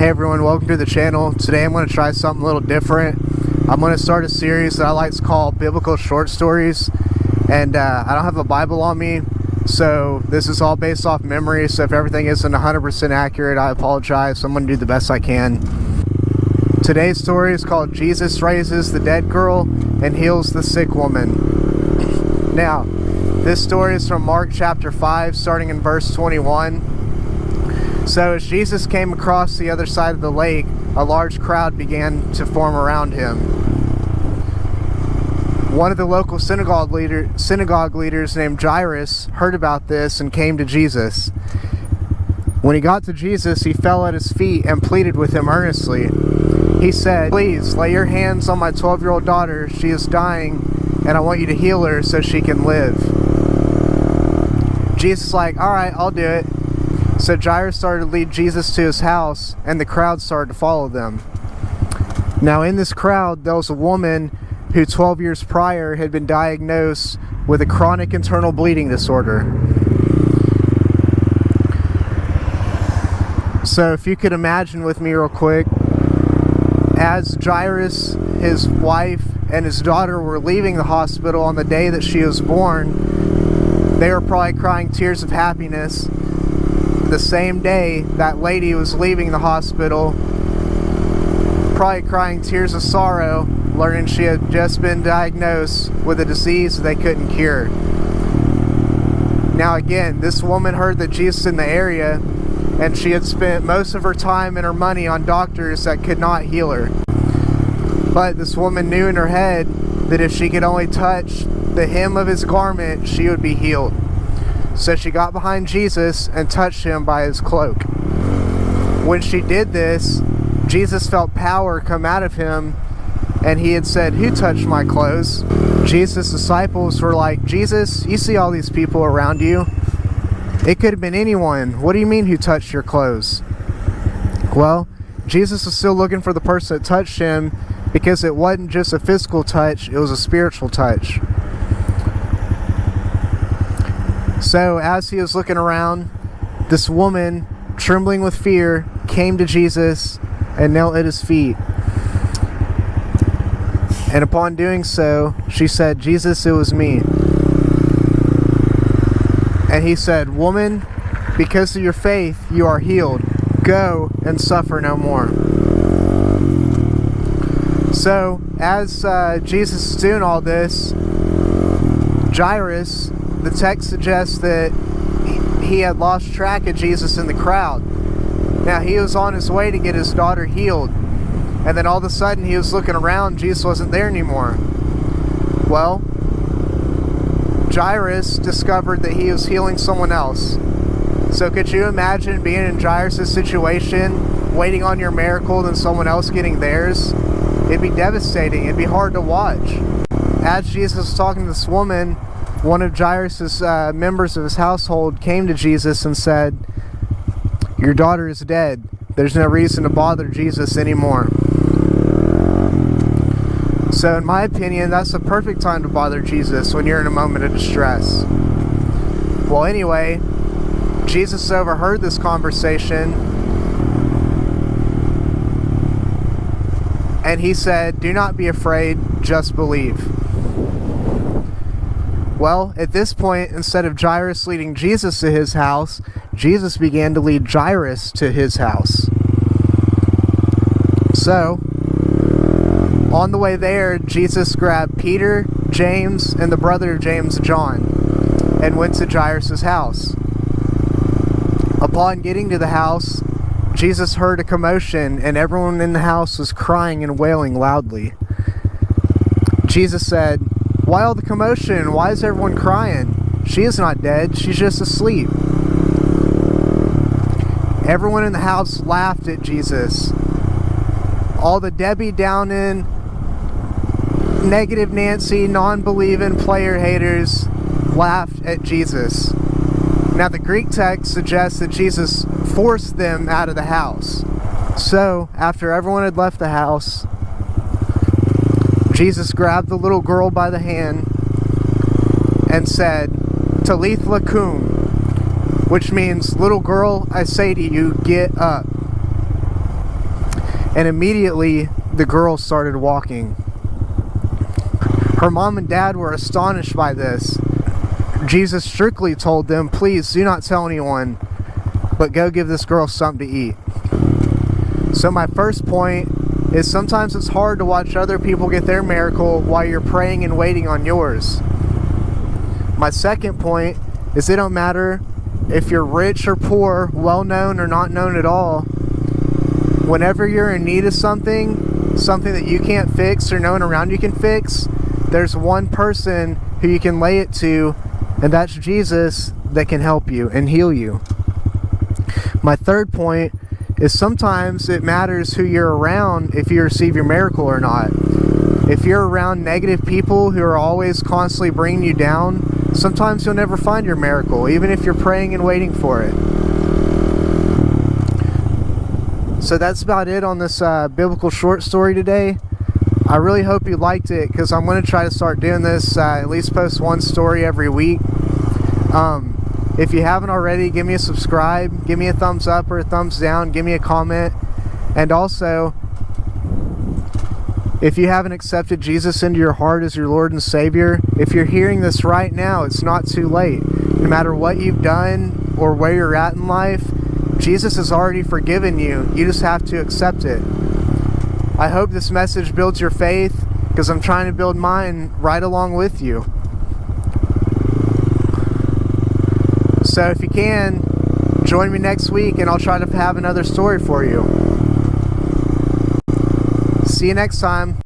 Hey everyone, welcome to the channel. Today I'm going to try something a little different. I'm going to start a series that I like to call Biblical Short Stories. And I don't have a Bible on me, so this is all based off memory. So if everything isn't 100% accurate, I apologize. I'm going to do the best I can. Today's story is called Jesus Raises the Dead Girl and Heals the Sick Woman. Now, this story is from Mark chapter 5, starting in verse 21. So as Jesus came across the other side of the lake, a large crowd began to form around him. One of the local synagogue leaders named Jairus heard about this and came to Jesus. When he got to Jesus, he fell at his feet and pleaded with him earnestly. He said, "Please lay your hands on my 12-year-old daughter. She is dying, and I want you to heal her so she can live." Jesus is like, "All right, I'll do it." So Jairus started to lead Jesus to his house, and the crowd started to follow them. Now in this crowd, there was a woman who 12 years prior had been diagnosed with a chronic internal bleeding disorder. So if you could imagine with me real quick, as Jairus, his wife, and his daughter were leaving the hospital on the day that she was born, they were probably crying tears of happiness. The same day that lady was leaving the hospital, probably crying tears of sorrow, learning she had just been diagnosed with a disease they couldn't cure. Now again, this woman heard that Jesus was in the area, and she had spent most of her time and her money on doctors that could not heal her. But this woman knew in her head that if she could only touch the hem of his garment, she would be healed. So she got behind Jesus and touched him by his cloak. When she did this, Jesus felt power come out of him, and he had said, "Who touched my clothes?" Jesus' disciples were like, "Jesus, you see all these people around you. It could have been anyone. What do you mean, who touched your clothes?" Well, Jesus was still looking for the person that touched him, because it wasn't just a physical touch, it was a spiritual touch. So as he was looking around, this woman, trembling with fear, came to Jesus and knelt at his feet. And upon doing so, she said, "Jesus, it was me." And he said, "Woman, because of your faith, you are healed. Go and suffer no more." So, as Jesus is doing all this, Jairus, the text suggests that he had lost track of Jesus in the crowd. Now, he was on his way to get his daughter healed. And then all of a sudden, he was looking around. Jesus wasn't there anymore. Well, Jairus discovered that he was healing someone else. So could you imagine being in Jairus' situation, waiting on your miracle, then someone else getting theirs? It'd be devastating. It'd be hard to watch. As Jesus was talking to this woman, one of Jairus' members of his household came to Jesus and said, "Your daughter is dead. There's no reason to bother Jesus anymore." So in my opinion, that's the perfect time to bother Jesus, when you're in a moment of distress. Well, anyway, Jesus overheard this conversation, and he said, "Do not be afraid, just believe." Well, at this point, instead of Jairus leading Jesus to his house, Jesus began to lead Jairus to his house. So, on the way there, Jesus grabbed Peter, James, and the brother of James, John, and went to Jairus' house. Upon getting to the house, Jesus heard a commotion, and everyone in the house was crying and wailing loudly. Jesus said, "Why all the commotion? Why is everyone crying? She is not dead, she's just asleep." Everyone in the house laughed at Jesus. All the Debbie Downing, negative Nancy, non-believing player haters laughed at Jesus. Now the Greek text suggests that Jesus forced them out of the house. So after everyone had left the house, Jesus grabbed the little girl by the hand and said, "Talitha cum," which means, "Little girl, I say to you, get up." and immediately the girl started walking. Her mom and dad were astonished by this. Jesus strictly told them, please do not tell anyone, but go give this girl something to eat. So my first point is sometimes it's hard to watch other people get their miracle while you're praying and waiting on yours. My second point is it don't matter if you're rich or poor, well known or not known at all. Whenever you're in need of something that you can't fix or no one around you can fix, there's one person who you can lay it to, and that's Jesus, that can help you and heal you. My third point is sometimes it matters who you're around if you receive your miracle or not. If you're around negative people who are always constantly bringing you down, sometimes you'll never find your miracle, even if you're praying and waiting for it. So that's about it on this biblical short story today. I really hope you liked it, because I'm going to try to start doing this, at least post one story every week. If you haven't already, give me a subscribe, give me a thumbs up or a thumbs down, give me a comment. And also, if you haven't accepted Jesus into your heart as your Lord and Savior, if you're hearing this right now, it's not too late. No matter what you've done or where you're at in life, Jesus has already forgiven you. You just have to accept it. I hope this message builds your faith, because I'm trying to build mine right along with you. So if you can, join me next week and I'll try to have another story for you. See you next time.